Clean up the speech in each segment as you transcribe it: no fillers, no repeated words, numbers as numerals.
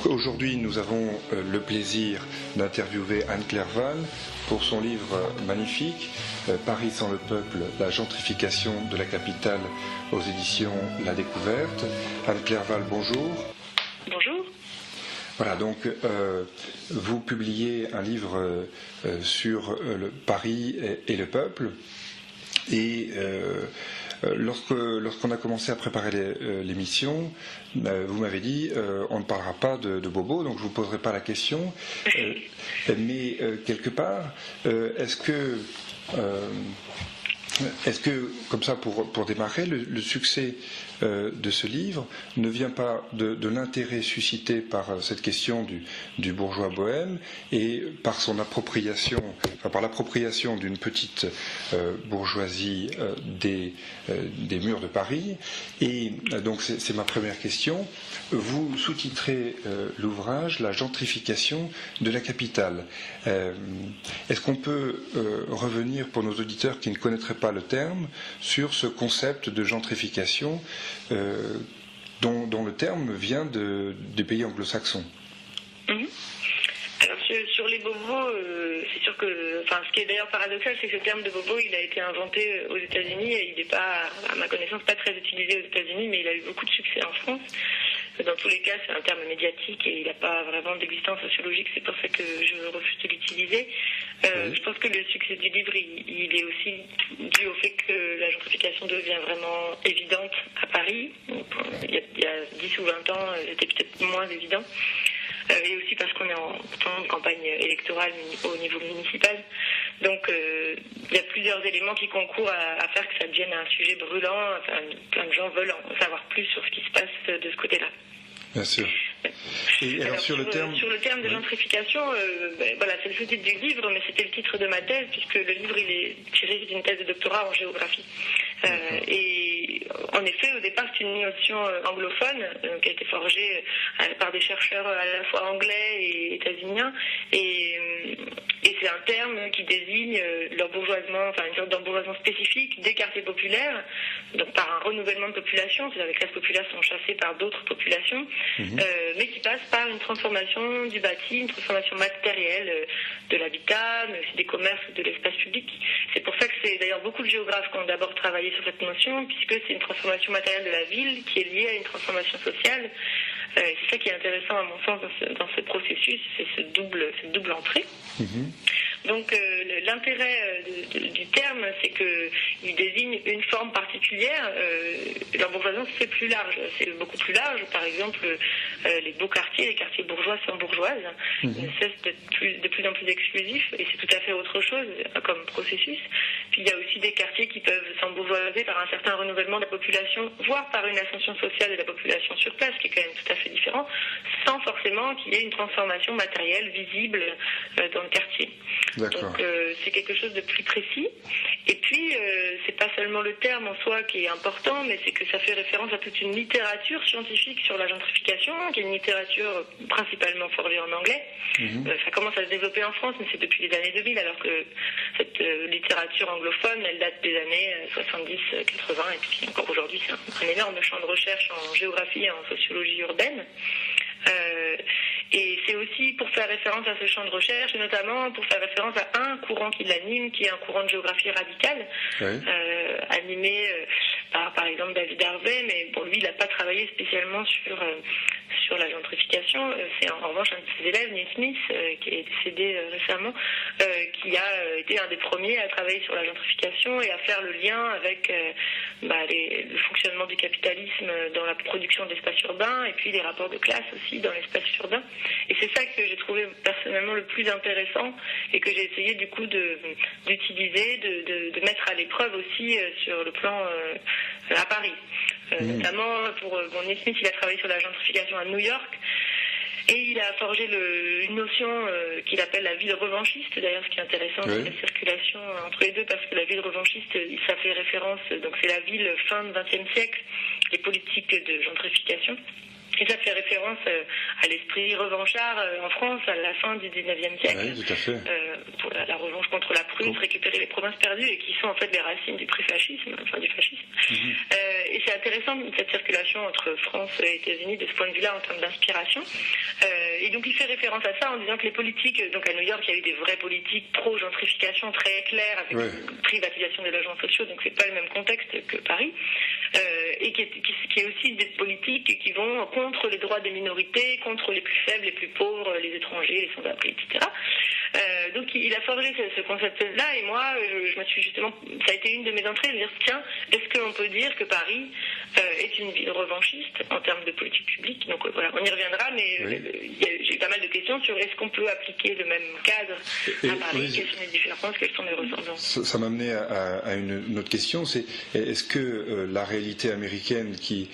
Aujourd'hui, nous avons le plaisir d'interviewer Anne-Claire Val pour son livre magnifique « Paris sans le peuple, la gentrification de la capitale » aux éditions La Découverte. Anne-Claire Val, bonjour. Bonjour. Voilà, donc vous publiez un livre sur Paris et le peuple. Et lorsqu'on a commencé à préparer l'émission, vous m'avez dit on ne parlera pas de Bobo, donc je ne vous poserai pas la question. Mais quelque part, est-ce que, comme ça, pour démarrer, le succès de ce livre ne vient pas de l'intérêt suscité par cette question du bourgeois bohème et par son appropriation, par l'appropriation d'une petite bourgeoisie des murs de Paris. Et donc c'est ma première question. Vous sous-titrez l'ouvrage « La gentrification de la capitale ». Est-ce qu'on peut revenir, pour nos auditeurs qui ne connaîtraient pas le terme, sur ce concept de gentrification dont le terme vient des pays anglo-saxons? Alors sur les bobos, c'est sûr que, ce qui est d'ailleurs paradoxal, c'est que le terme de bobo, il a été inventé aux États-Unis et il n'est pas, à ma connaissance, pas très utilisé aux États-Unis, mais il a eu beaucoup de succès en France. Dans tous les cas, c'est un terme médiatique et il n'a pas vraiment d'existence sociologique, c'est pour ça que je refuse de l'utiliser. Je pense que le succès du livre, il est aussi dû au fait que la gentrification devient vraiment évidente à Paris. Il y a 10 ou 20 ans, c'était peut-être moins évident. Et aussi parce qu'on est en temps de campagne électorale au niveau municipal. Donc il y a plusieurs éléments qui concourent à faire que ça devienne un sujet brûlant. Plein de gens veulent en savoir plus sur ce qui se passe de ce côté-là. Bien sûr. Et alors sur le terme de gentrification, voilà, c'est le sous-titre du livre, mais c'était le titre de ma thèse, puisque le livre il est tiré d'une thèse de doctorat en géographie. Et en effet, au départ, c'est une notion anglophone qui a été forgée par des chercheurs à la fois anglais et états-uniens, et c'est un terme qui désigne l'embourgeoisement, une sorte d'embourgeoisement spécifique des quartiers populaires, donc par un renouvellement de population, c'est-à-dire les classes populaires sont chassées par d'autres populations, mais qui passe par une transformation du bâti, une transformation matérielle de l'habitat, mais aussi des commerces ou de l'espace public. C'est pour ça que c'est d'ailleurs beaucoup de géographes qui ont d'abord travaillé sur cette notion, puisque c'est une transformation matérielle de la ville qui est liée à une transformation sociale. C'est ça qui est intéressant à mon sens dans ce processus, c'est cette double entrée. Donc l'intérêt du terme, c'est qu'il désigne une forme particulière. L'embourgeoisement, c'est plus large, c'est beaucoup plus large. Par exemple, les beaux quartiers, les quartiers bourgeois sans bourgeoises, ils ne cessent d'être de plus en plus exclusifs, et c'est tout à fait autre chose comme processus. Puis il y a aussi des quartiers qui peuvent s'embourgeoiser par un certain renouvellement de la population, voire par une ascension sociale de la population sur place, qui est quand même tout à fait différent, sans forcément qu'il y ait une transformation matérielle visible dans le quartier. Donc c'est quelque chose de plus précis. Et puis c'est pas seulement le terme en soi qui est important, mais c'est que ça fait référence à toute une littérature scientifique sur la gentrification, qui est une littérature principalement forgée en anglais. Ça commence à se développer en France, mais c'est depuis les années 2000, alors que cette littérature anglophone, elle date des années 70-80, et puis encore aujourd'hui c'est un énorme champ de recherche en géographie et en sociologie urbaine. Et c'est aussi pour faire référence à ce champ de recherche, et notamment pour faire référence à un courant qui l'anime, qui est un courant de géographie radicale, animé par exemple David Harvey, mais pour lui, il n'a pas travaillé spécialement sur la gentrification. C'est en revanche un de ses élèves, Neil Smith, qui est décédé récemment, qui a été un des premiers à travailler sur la gentrification et à faire le lien avec le fonctionnement du capitalisme dans la production d'espaces urbains, et puis les rapports de classe aussi dans l'espace urbain. Et c'est ça que j'ai trouvé personnellement le plus intéressant, et que j'ai essayé du coup d'utiliser, de mettre à l'épreuve aussi sur le plan à Paris. Notamment pour Neil Smith, il a travaillé sur la gentrification à New York, et il a forgé une notion qu'il appelle la ville revanchiste. D'ailleurs, ce qui est intéressant, c'est la circulation entre les deux, parce que la ville revanchiste, ça fait référence, donc c'est la ville fin du XXe siècle, les politiques de gentrification. Et ça fait référence à l'esprit revanchard en France à la fin du 19e siècle. Oui, tout à fait. Pour la revanche contre la Prusse, récupérer les provinces perdues, et qui sont en fait les racines du pré-fascisme, enfin du fascisme. Et c'est intéressant cette circulation entre France et États-Unis de ce point de vue-là en termes d'inspiration. Et donc il fait référence à ça en disant que les politiques, donc à New York, il y a eu des vraies politiques pro-gentrification très claires avec une privatisation des logements sociaux, donc c'est pas le même contexte que Paris. Et qui est aussi des politiques qui vont contre les droits des minorités, contre les plus faibles, les plus pauvres, les étrangers, les sans-abri, etc. Donc il a forgé ce concept-là, et moi je me suis justement, ça a été une de mes entrées de dire tiens, est-ce qu'on peut dire que Paris est une ville revanchiste en termes de politique publique? Donc voilà, on y reviendra, mais j'ai eu pas mal de questions sur est-ce qu'on peut appliquer le même cadre à Paris, quelles sont les différences, quelles sont les ressemblances. Ça m'a amené à une autre question, c'est est-ce que la réalité américaine, qui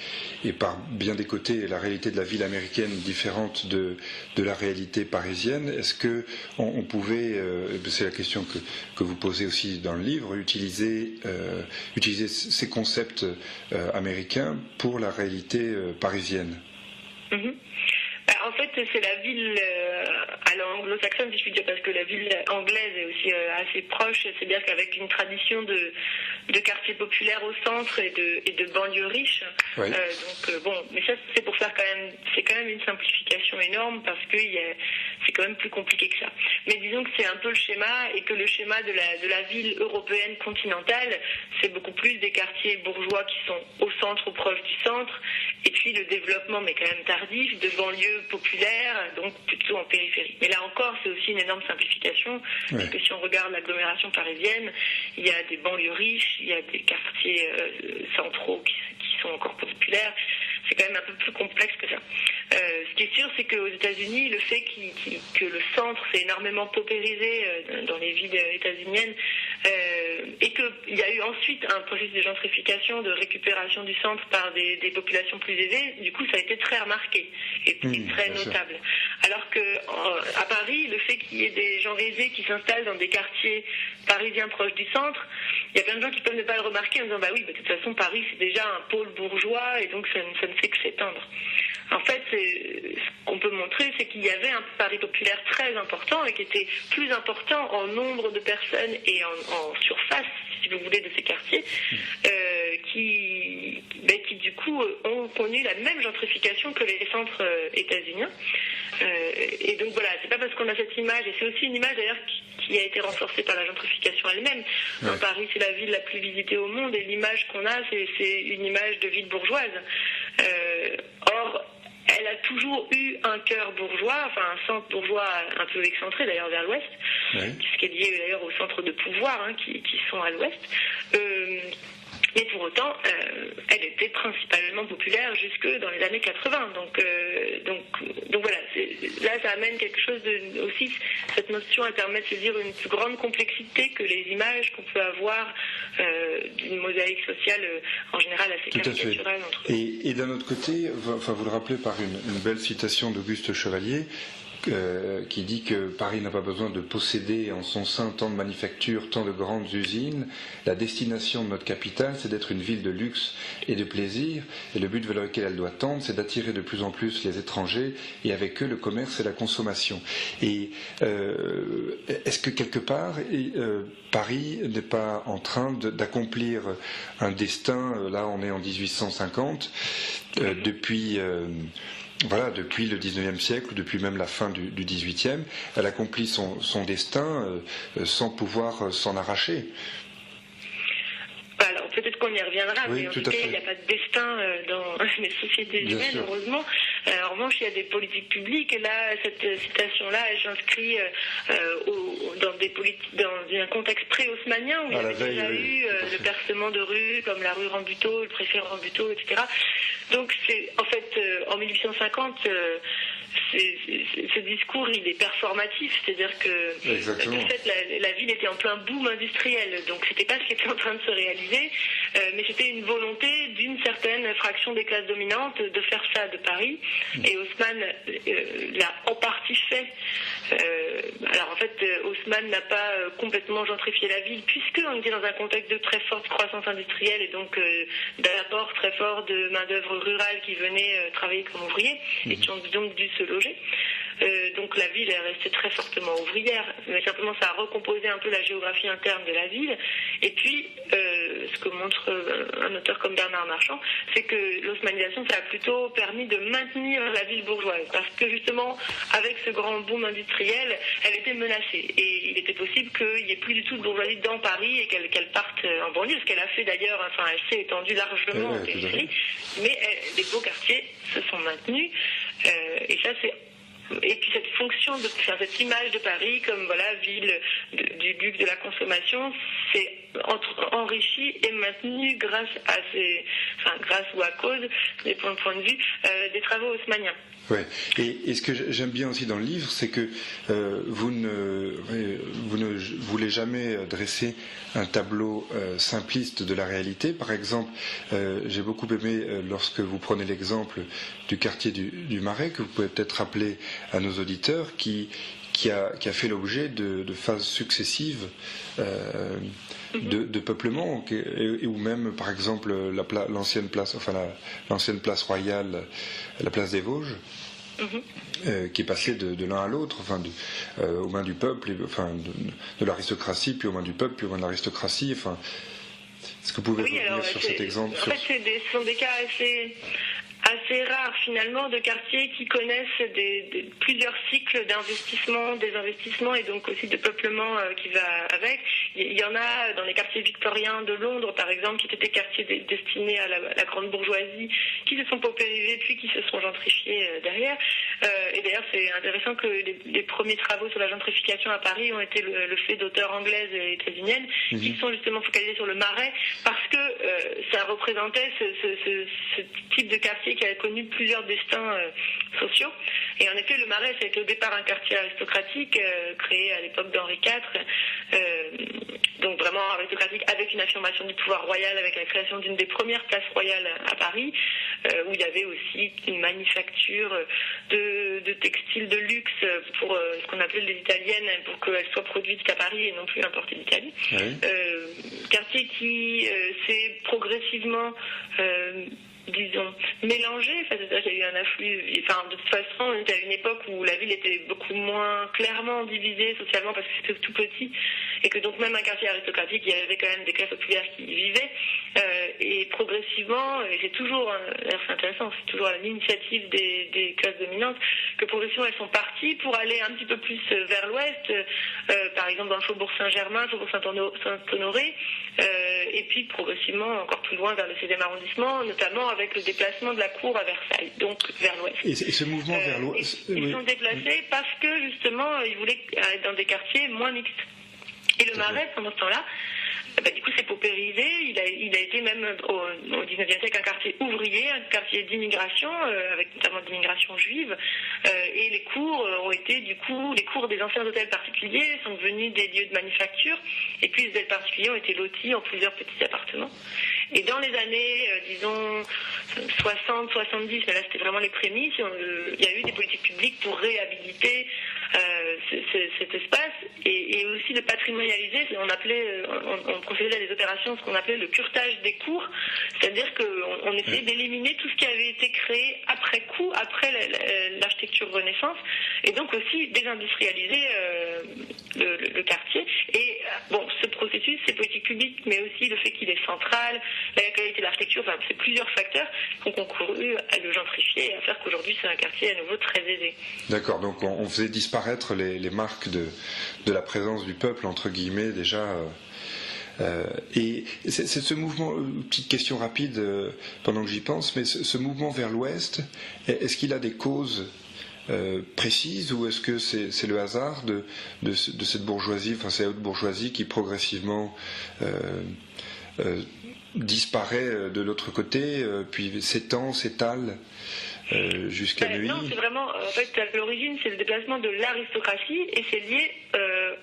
est par bien des côtés la réalité de la ville américaine différente de la réalité parisienne, est-ce que on pouvait, c'est la question que vous posez aussi dans le livre, utiliser ces concepts américains pour la réalité parisienne? En fait, c'est la ville à l'anglo-saxonne, si je puis dire, parce que la ville anglaise est aussi assez proche. C'est-à-dire qu'avec une tradition de quartiers populaires au centre et de banlieues riches. Oui. Mais ça, c'est pour faire c'est quand même une simplification énorme, parce que c'est quand même plus compliqué que ça. Mais disons que c'est un peu le schéma, et que le schéma de la ville européenne continentale, c'est beaucoup plus des quartiers bourgeois qui sont au centre ou proches du centre, et puis le développement, mais quand même tardif, de banlieues populaires, donc plutôt en périphérie. Mais là encore, c'est aussi une énorme simplification, parce que si on regarde l'agglomération parisienne, il y a des banlieues riches, il y a des quartiers centraux qui sont encore populaires. C'est quand même un peu plus complexe que ça. Ce qui est sûr, c'est qu'aux États-Unis, le fait que le centre s'est énormément paupérisé dans les villes états-uniennes, et qu'il y a eu ensuite un processus de gentrification, de récupération du centre par des populations plus aisées, du coup ça a été très remarqué et très notable. Alors qu'à Paris, le fait qu'il y ait des gens aisés qui s'installent dans des quartiers parisiens proches du centre, il y a plein de gens qui peuvent ne pas le remarquer en disant de toute façon Paris c'est déjà un pôle bourgeois, et donc ça ne fait que s'étendre. En fait, ce qu'on peut montrer, c'est qu'il y avait un Paris populaire très important, et qui était plus important en nombre de personnes et en surface, si vous voulez, de ces quartiers, qui du coup ont connu la même gentrification que les centres états-uniens. Et donc voilà, c'est pas parce qu'on a cette image, et c'est aussi une image d'ailleurs qui a été renforcée par la gentrification elle-même. Paris, c'est la ville la plus visitée au monde, et l'image qu'on a, c'est une image de ville bourgeoise. Or, elle a toujours eu un cœur bourgeois, enfin un centre bourgeois un peu excentré d'ailleurs vers l'ouest, ce qui est lié d'ailleurs aux centres de pouvoir qui sont à l'ouest. Mais pour autant, elle était principalement populaire jusque dans les années 80. Donc voilà, là ça amène quelque chose aussi, cette notion, elle permet de saisir une plus grande complexité que les images qu'on peut avoir d'une mosaïque sociale en général assez caricaturale. Et d'un autre côté, vous le rappelez par une belle citation d'Auguste Chevalier, qui dit que Paris n'a pas besoin de posséder en son sein tant de manufactures, tant de grandes usines. La destination de notre capitale, c'est d'être une ville de luxe et de plaisir, et le but vers lequel elle doit tendre, c'est d'attirer de plus en plus les étrangers, et avec eux le commerce et la consommation. Et est-ce que quelque part, Paris n'est pas en train d'accomplir un destin, là on est en 1850, depuis le 19e siècle, ou depuis même la fin du 18e, elle accomplit son destin sans pouvoir s'en arracher. Alors peut-être qu'on y reviendra, mais en tout cas il n'y a pas de destin dans les sociétés humaines, heureusement. En revanche, il y a des politiques publiques, et là, cette citation-là, elle s'inscrit dans un contexte pré-haussmannien, où il y avait déjà eu le percement de rues, comme la rue Rambuteau, le préfet Rambuteau, etc. Donc c'est en fait en 1850 ce discours, il est performatif, c'est-à-dire que Exactement. de fait, la ville était en plein boom industriel, donc c'était pas ce qui était en train de se réaliser, mais c'était une volonté d'une certaine fraction des classes dominantes de faire ça de Paris, et Haussmann l'a en partie fait. Alors en fait, Haussmann n'a pas complètement gentrifié la ville, puisqu'on était dans un contexte de très forte croissance industrielle, et donc d'apport très fort de main-d'œuvre rurale qui venait travailler comme ouvrier, et qui ont donc dû se loger. Donc la ville est restée très fortement ouvrière, mais simplement ça a recomposé un peu la géographie interne de la ville. Et puis, ce que montre un auteur comme Bernard Marchand, c'est que l'haussmannisation, ça a plutôt permis de maintenir la ville bourgeoise, parce que justement, avec ce grand boom industriel, elle était menacée. Et il était possible qu'il n'y ait plus du tout de bourgeoisie dans Paris et qu'elle parte en banlieue, ce qu'elle a fait d'ailleurs, enfin elle s'est étendue largement en périphérie, mais les beaux quartiers se sont maintenus, et ça c'est... Et puis cette fonction, cette image de Paris comme voilà ville du luxe, de la consommation, c'est enrichi et maintenu grâce à grâce ou à cause, des points de vue, des travaux haussmanniens. Ouais. Et ce que j'aime bien aussi dans le livre, c'est que vous ne voulez jamais dresser un tableau simpliste de la réalité. Par exemple, j'ai beaucoup aimé lorsque vous prenez l'exemple du quartier du Marais, que vous pouvez peut-être rappeler à nos auditeurs, qui a fait l'objet de phases successives de peuplement, ou même par exemple l'ancienne place royale, la place des Vosges, qui est passée de l'un à l'autre, aux mains du peuple, de l'aristocratie, puis aux mains du peuple, puis aux mains de l'aristocratie. Est-ce que vous pouvez revenir sur cet exemple? En fait, ce sont des cas assez rares finalement de quartiers qui connaissent plusieurs cycles d'investissement, des investissements et donc aussi de peuplement qui va avec. Il y en a dans les quartiers victoriens de Londres par exemple, qui étaient des quartiers destinés à la grande bourgeoisie, qui se sont paupérisés puis qui se sont gentrifiés derrière. Et d'ailleurs c'est intéressant que les premiers travaux sur la gentrification à Paris ont été le fait d'auteurs anglaises et états-uniennes qui sont justement focalisés sur le Marais parce que ça représentait ce type de quartier qui a connu plusieurs destins sociaux. Et en effet, le Marais, c'était au départ un quartier aristocratique créé à l'époque d'Henri IV, donc vraiment aristocratique, avec une affirmation du pouvoir royal, avec la création d'une des premières places royales à Paris, où il y avait aussi une manufacture de textiles de luxe pour ce qu'on appelait les italiennes, pour qu'elles soient produites qu'à Paris et non plus importées d'Italie. Quartier qui s'est progressivement disons, mélangé, c'est-à-dire qu'il y a eu un afflux, de toute façon, on était à une époque où la ville était beaucoup moins clairement divisée socialement parce que c'était tout petit, et que donc même un quartier aristocratique, il y avait quand même des classes populaires qui y vivaient, et progressivement, et c'est toujours, c'est intéressant, c'est toujours à l'initiative des classes dominantes, que progressivement elles sont parties pour aller un petit peu plus vers l'ouest, par exemple dans le faubourg Saint-Germain, faubourg Saint-Honoré, et puis progressivement encore plus loin vers le 16e arrondissement, notamment avec le déplacement de la cour à Versailles, donc vers l'ouest. Et ce mouvement vers l'ouest... Ils sont déplacés parce que justement ils voulaient être dans des quartiers moins mixtes. Et le Marais, pendant ce temps-là, du coup, s'est paupérisé. Il a été même au 19e siècle un quartier ouvrier, un quartier d'immigration, avec notamment d'immigration juive. Et les cours ont été, du coup, les cours des anciens hôtels particuliers sont devenus des lieux de manufacture. Et puis, les hôtels particuliers ont été lotis en plusieurs petits appartements. Et dans les années, disons, 60, 70, mais là c'était vraiment les prémices, il y a eu des politiques publiques pour réhabiliter cet espace et aussi le patrimonialiser. On procédait à des opérations, ce qu'on appelait le curtage des cours, c'est-à-dire qu'on essayait d'éliminer tout ce qui avait été créé après coup, après l'architecture Renaissance, et donc aussi désindustrialiser le quartier. Et ce processus, ces politiques publiques, mais aussi le fait qu'il est central, la qualité de l'architecture, c'est plusieurs facteurs qui ont concouru à le gentrifier et à faire qu'aujourd'hui c'est un quartier à nouveau très aisé. D'accord, donc on faisait disparaître les marques de la présence du peuple, entre guillemets, déjà. Et c'est ce mouvement, petite question rapide pendant que j'y pense, mais ce mouvement vers l'ouest, est-ce qu'il a des causes précises, ou est-ce que c'est le hasard de cette bourgeoisie, cette haute bourgeoisie qui progressivement disparaît de l'autre côté, puis s'étale jusqu'à Neuilly. Non, c'est vraiment, en fait, à l'origine, c'est le déplacement de l'aristocratie et c'est lié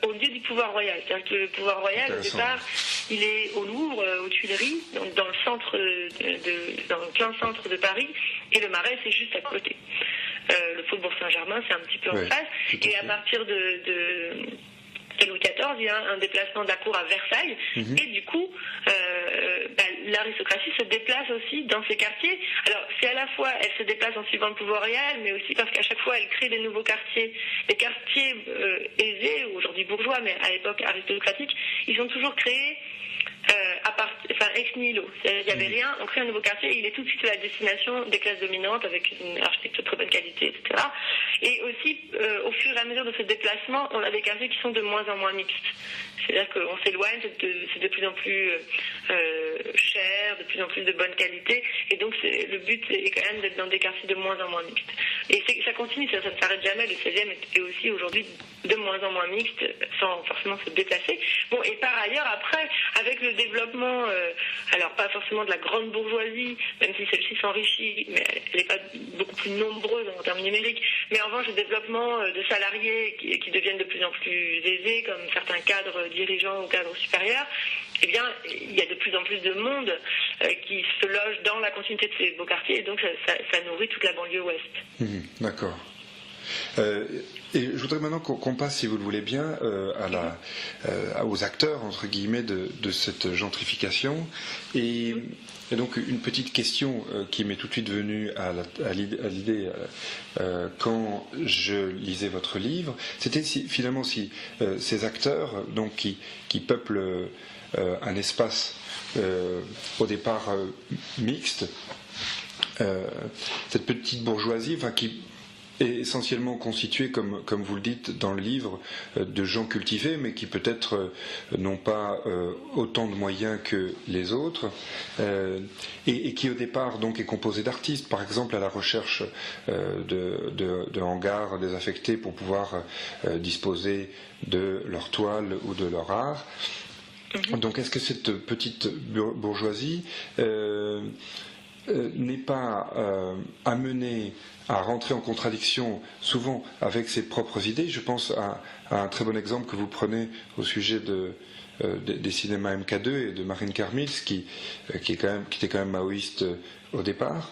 au lieu du pouvoir royal. C'est-à-dire que le pouvoir royal, au départ, il est au Louvre, aux Tuileries, donc dans le centre, dans le plein centre de Paris, et le Marais, c'est juste à côté. Le faubourg Saint-Germain, c'est un petit peu en face. Et à partir de Louis XIV, il y a un déplacement de la cour à Versailles, et du coup, l'aristocratie se déplace aussi dans ces quartiers. Alors, c'est à la fois, elle se déplace en suivant le pouvoir royal, mais aussi parce qu'à chaque fois, elle crée des nouveaux quartiers. Les quartiers aisés, aujourd'hui bourgeois, mais à l'époque aristocratique, ils sont toujours créés ex nihilo. Il n'y avait rien, on crée un nouveau quartier et il est tout de suite à la destination des classes dominantes avec une architecture de très bonne qualité, etc. Et aussi, au fur et à mesure de ce déplacement, on a des quartiers qui sont de moins en moins mixtes. C'est-à-dire qu'on s'éloigne, c'est de plus en plus cher, de plus en plus de bonne qualité, et donc le but est quand même d'être dans des quartiers de moins en moins mixtes. Et ça continue, ça ne s'arrête jamais, le 16e est aussi aujourd'hui de moins en moins mixte, sans forcément se déplacer. Bon, et par ailleurs, après, avec le développement, alors pas forcément de la grande bourgeoisie, même si celle-ci s'enrichit, mais elle n'est pas beaucoup plus nombreuse en termes numériques, mais en revanche, le développement de salariés qui deviennent de plus en plus aisés, comme certains cadres dirigeants ou cadres supérieurs, eh bien, il y a de plus en plus de monde qui se loge dans la continuité de ces beaux quartiers, et donc ça nourrit toute la banlieue ouest. D'accord. Et je voudrais maintenant qu'on passe, si vous le voulez bien, aux acteurs, entre guillemets, de cette gentrification. Et donc, une petite question qui m'est tout de suite venue à l'idée quand je lisais votre livre, c'était finalement si ces acteurs donc, qui peuplent un espace au départ mixte, cette petite bourgeoisie, qui est essentiellement constituée, comme vous le dites dans le livre, de gens cultivés, mais qui peut-être n'ont pas autant de moyens que les autres, et qui au départ donc est composé d'artistes, par exemple à la recherche de hangars désaffectés pour pouvoir disposer de leur toile ou de leur art. Donc est-ce que cette petite bourgeoisie n'est pas amenée à rentrer en contradiction souvent avec ses propres idées? Je pense à un très bon exemple que vous prenez au sujet des cinémas MK2 et de Marine Karmitz qui était quand même maoïste au départ,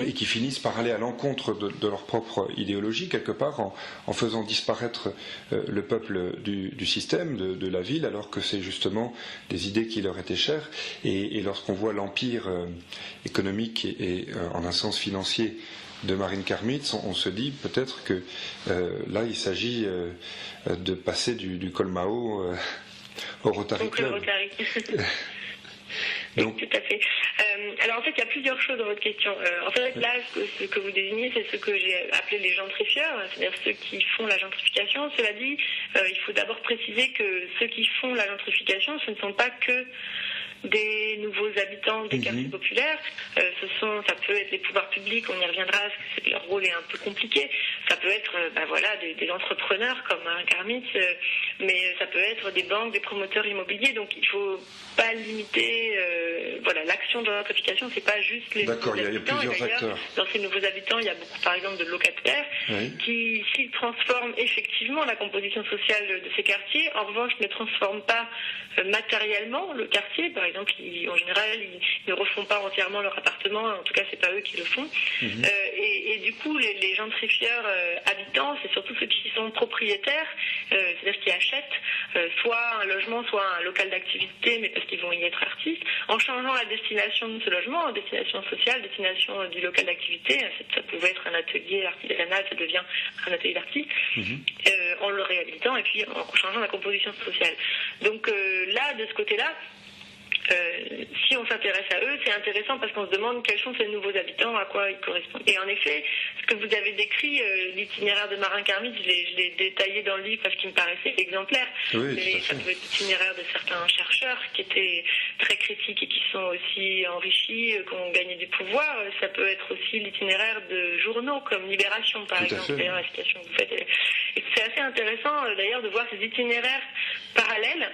et qui finissent par aller à l'encontre de leur propre idéologie, quelque part, en faisant disparaître le peuple du système, de la ville, alors que c'est justement des idées qui leur étaient chères. Et lorsqu'on voit l'empire économique et en un sens financier de Marine Karmitz, on se dit peut-être que là, il s'agit de passer du Colmao au Rotary Club. Donc, tout à fait. Alors en fait, il y a plusieurs choses dans votre question. En fait, là, ce que vous désignez, c'est ce que j'ai appelé les gentrifieurs, c'est-à-dire ceux qui font la gentrification. Cela dit, il faut d'abord préciser que ceux qui font la gentrification, ce ne sont pas que des nouveaux habitants des quartiers populaires. Ça peut être les pouvoirs publics, on y reviendra, parce que leur rôle est un peu compliqué. Ça peut être des entrepreneurs comme Marine Karmitz, mais ça peut être des banques, des promoteurs immobiliers. Donc il ne faut pas limiter l'action de la gentrification, c'est pas juste les nouveaux habitants. Il y a plusieurs acteurs. Dans ces nouveaux habitants, il y a beaucoup par exemple de locataires qui, s'ils transforment effectivement la composition sociale de ces quartiers, en revanche ne transforment pas matériellement le quartier. Par exemple, en général, ils ne refont pas entièrement leur appartement, en tout cas c'est pas eux qui le font. Et du coup, les gentrifieurs habitants, c'est surtout ceux qui sont propriétaires, c'est-à-dire qui achètent soit un logement, soit un local d'activité, mais parce qu'ils vont y être artistes, en changeant la destination de ce logement en destination sociale, destination du local d'activité. Ça pouvait être un atelier artisanal, ça devient un atelier d'artiste, en le réhabilitant et puis en changeant la composition sociale. Donc là, de ce côté-là, si on s'intéresse à eux, c'est intéressant parce qu'on se demande quels sont ces nouveaux habitants, à quoi ils correspondent. Et en effet, ce que vous avez décrit, l'itinéraire de Marine Karmitz, je l'ai détaillé dans le livre parce qu'il me paraissait exemplaire. Mais ça peut être l'itinéraire de certains chercheurs qui étaient très critiques et qui sont aussi enrichis, qui ont gagné du pouvoir. Ça peut être aussi l'itinéraire de journaux comme Libération, par exemple. D'ailleurs, la citation que vous faites. Et c'est assez intéressant d'ailleurs de voir ces itinéraires parallèles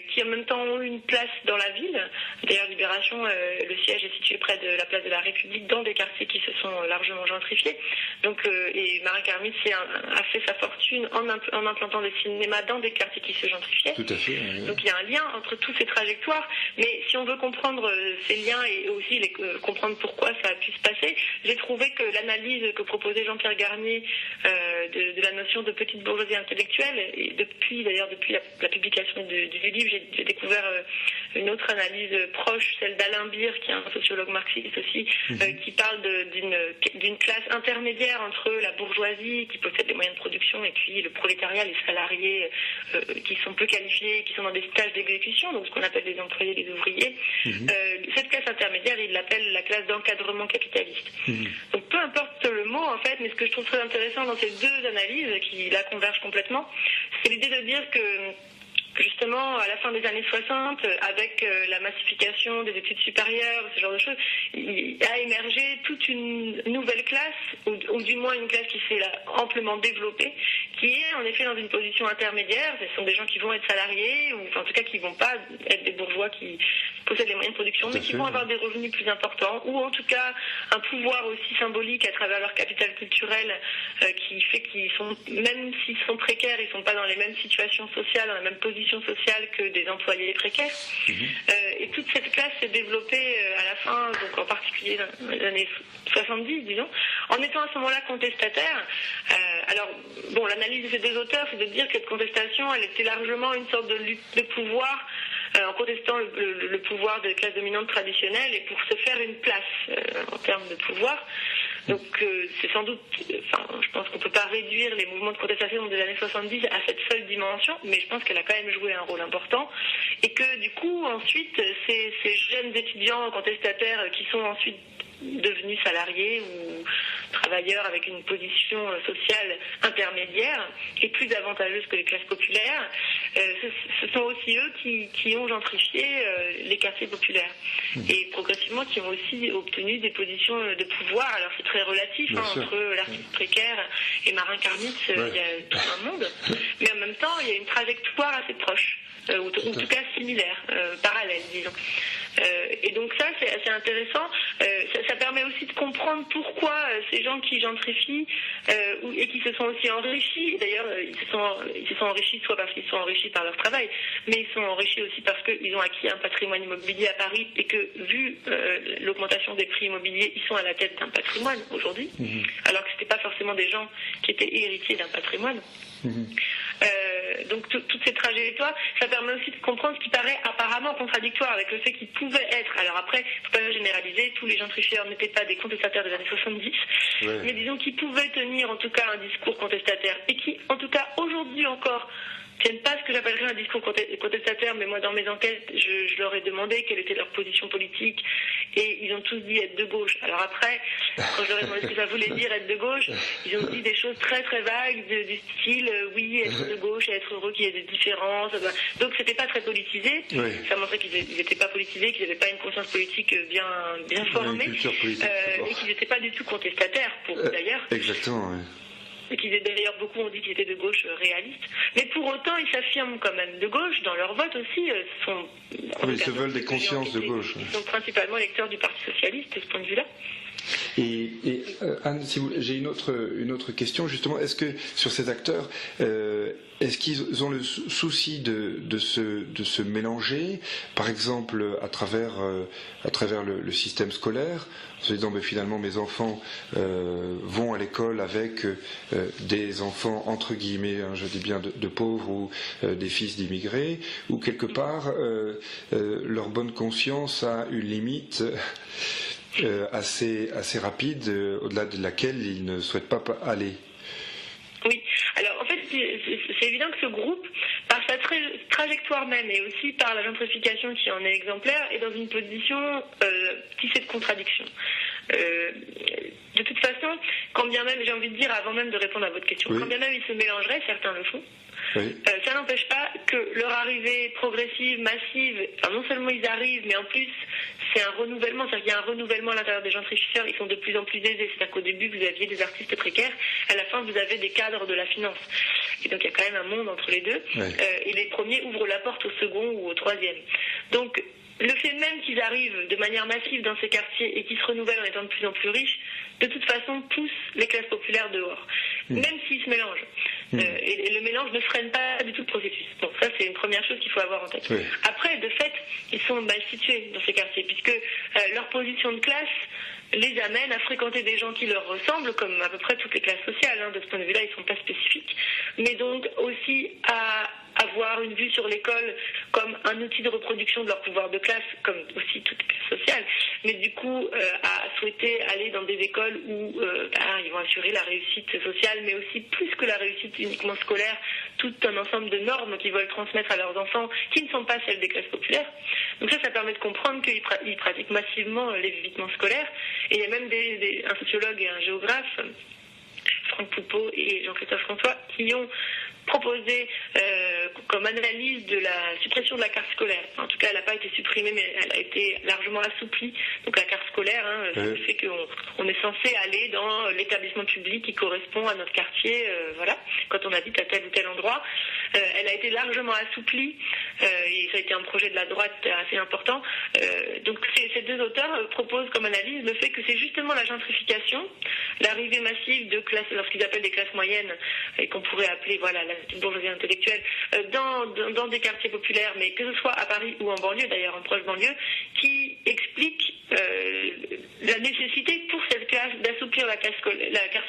qui en même temps ont une place dans la ville. D'ailleurs, Libération, le siège est situé près de la place de la République, dans des quartiers qui se sont largement gentrifiés. Donc, et Marin Karmitz a fait sa fortune en implantant des cinémas dans des quartiers qui se gentrifiaient. Tout à fait. Oui. Donc il y a un lien entre toutes ces trajectoires, mais si on veut comprendre ces liens et aussi comprendre pourquoi ça a pu se passer, j'ai trouvé que l'analyse que proposait Jean-Pierre Garnier de la notion de petite bourgeoisie intellectuelle, et depuis la publication du livre, j'ai découvert une autre analyse proche, celle d'Alain Beer, qui est un sociologue marxiste aussi, qui parle d'une classe intermédiaire entre la bourgeoisie qui possède les moyens de production et puis le prolétariat, les salariés qui sont peu qualifiés, qui sont dans des stages d'exécution, donc ce qu'on appelle les employés, les ouvriers. Cette classe intermédiaire, il l'appelle la classe d'encadrement capitaliste. Donc peu importe le mot en fait, mais ce que je trouve très intéressant dans ces deux analyses qui là convergent complètement, c'est l'idée de dire que justement, à la fin des années 60, avec la massification des études supérieures, ce genre de choses, il a émergé toute une nouvelle classe, ou du moins une classe qui s'est amplement développée, qui est en effet dans une position intermédiaire. Ce sont des gens qui vont être salariés, ou en tout cas qui ne vont pas être des bourgeois qui possèdent les moyens de production, mais qui vont avoir des revenus plus importants, ou en tout cas un pouvoir aussi symbolique à travers leur capital culturel, qui fait qu'ils sont, même s'ils sont précaires, ils ne sont pas dans les mêmes situations sociales, dans la même position sociale que des employés précaires. Et toute cette classe s'est développée à la fin, donc en particulier dans les années 70, disons, en étant à ce moment-là contestataire. Alors, bon, l'analyse de ces deux auteurs, c'est de dire que cette contestation, elle était largement une sorte de lutte de pouvoir, en contestant le pouvoir des classes dominantes traditionnelles et pour se faire une place en termes de pouvoir. Donc c'est sans doute, je pense qu'on ne peut pas réduire les mouvements de contestation des années 70 à cette seule dimension, mais je pense qu'elle a quand même joué un rôle important et que du coup ensuite ces jeunes étudiants contestataires qui sont ensuite devenus salariés ou travailleurs avec une position sociale intermédiaire et plus avantageuse que les classes populaires, ce sont aussi eux qui ont gentrifié les quartiers populaires et progressivement qui ont aussi obtenu des positions de pouvoir. Alors c'est très relatif entre l'artiste précaire et Marin Karmitz, il y a tout un monde, mais en même temps il y a une trajectoire assez proche, ou en tout cas similaire, parallèle disons. Et donc ça c'est assez intéressant, ça permet aussi de comprendre pourquoi ces gens qui gentrifient et qui se sont aussi enrichis, d'ailleurs ils se sont enrichis soit parce qu'ils sont enrichis par leur travail, mais ils sont enrichis aussi parce qu'ils ont acquis un patrimoine immobilier à Paris et que vu l'augmentation des prix immobiliers, ils sont à la tête d'un patrimoine aujourd'hui, alors que ce n'étaient pas forcément des gens qui étaient héritiers d'un patrimoine. Donc toutes ces trajectoires, ça permet aussi de comprendre ce qui paraît apparemment contradictoire avec le fait qu'ils pouvaient être. Alors après, il ne faut pas généraliser, tous les gentrifieurs n'étaient pas des contestataires des années 70, mais disons qu'ils pouvaient tenir en tout cas un discours contestataire et qui, en tout cas aujourd'hui encore, tiennent pas ce que j'appellerais un discours contestataire, mais moi dans mes enquêtes, je leur ai demandé quelle était leur position politique et ils ont tous dit être de gauche. Alors après, quand je leur ai demandé ce que ça voulait dire être de gauche, ils ont dit des choses très très vagues du style oui, être de gauche et être heureux qu'il y ait des différences. Donc c'était pas très politisé. Ça montrait qu'ils n'étaient pas politisés, qu'ils n'avaient pas une conscience politique bien formée et qu'ils n'étaient pas du tout contestataires d'ailleurs. Exactement, oui. Et qu'ils d'ailleurs beaucoup ont dit qu'ils étaient de gauche réalistes, mais pour autant ils s'affirment quand même de gauche dans leur vote aussi. Ils se veulent des consciences de gauche. Ils sont principalement électeurs du Parti socialiste de ce point de vue-là. Et Anne, j'ai une autre question justement. Est-ce que sur ces acteurs, est-ce qu'ils ont le souci de se mélanger, par exemple à travers le système scolaire, en se disant finalement mes enfants vont à l'école avec des enfants entre guillemets, je dis bien de pauvres ou des fils d'immigrés, ou quelque part leur bonne conscience a une limite assez rapide, au-delà de laquelle ils ne souhaitent pas aller. Oui, alors en fait c'est évident que ce groupe, par sa trajectoire même et aussi par la gentrification qui en est exemplaire, est dans une position tissée de contradictions. De toute façon, quand bien même, j'ai envie de dire avant même de répondre à votre question, quand bien même ils se mélangeraient, certains le font, ça n'empêche pas que leur arrivée progressive, massive, non seulement ils arrivent, mais en plus c'est un renouvellement, c'est-à-dire qu'il y a un renouvellement à l'intérieur des gentrifieurs, ils sont de plus en plus aisés, c'est-à-dire qu'au début vous aviez des artistes précaires, à la fin vous avez des cadres de la finance. et donc il y a quand même un monde entre les deux, et les premiers ouvrent la porte au second ou au troisième. Donc le fait même qu'ils arrivent de manière massive dans ces quartiers et qu'ils se renouvellent en étant de plus en plus riches, de toute façon pousse les classes populaires dehors, même s'ils se mélangent. Et le mélange ne freine pas du tout le processus. Donc ça, c'est une première chose qu'il faut avoir en tête. Après, de fait, ils sont mal situés dans ces quartiers, puisque leur position de classe les amène à fréquenter des gens qui leur ressemblent, comme à peu près toutes les classes sociales. De ce point de vue-là, ils ne sont pas spécifiques. Mais donc aussi à avoir une vue sur l'école comme un outil de reproduction de leur pouvoir de classe, comme aussi toutes les classes sociales. Mais du coup, à souhaiter aller dans des écoles où ils vont assurer la réussite sociale, mais aussi plus que la réussite uniquement scolaire, tout un ensemble de normes qu'ils veulent transmettre à leurs enfants qui ne sont pas celles des classes populaires. Donc ça permet de comprendre qu'ils pratiquent massivement l'évitement scolaire. Et il y a même un sociologue et un géographe, Franck Poupeau et Jean-Christophe François, qui ont proposé comme analyse de la suppression de la carte scolaire. En tout cas, elle n'a pas été supprimée, mais elle a été largement assouplie. Donc la carte scolaire, ça fait qu'on est censé aller dans l'établissement public qui correspond à notre quartier, quand on habite à tel ou tel endroit. Elle a été largement assouplie, et ça a été un projet de la droite assez important. Donc ces deux auteurs proposent comme analyse le fait que c'est justement la gentrification, l'arrivée massive de classes, lorsqu'ils appellent des classes moyennes, et qu'on pourrait appeler la bourgeoisie intellectuelle, dans des quartiers populaires, mais que ce soit à Paris ou en banlieue, d'ailleurs en proche banlieue, qui explique la nécessité pour cette classe d'assouplir la carte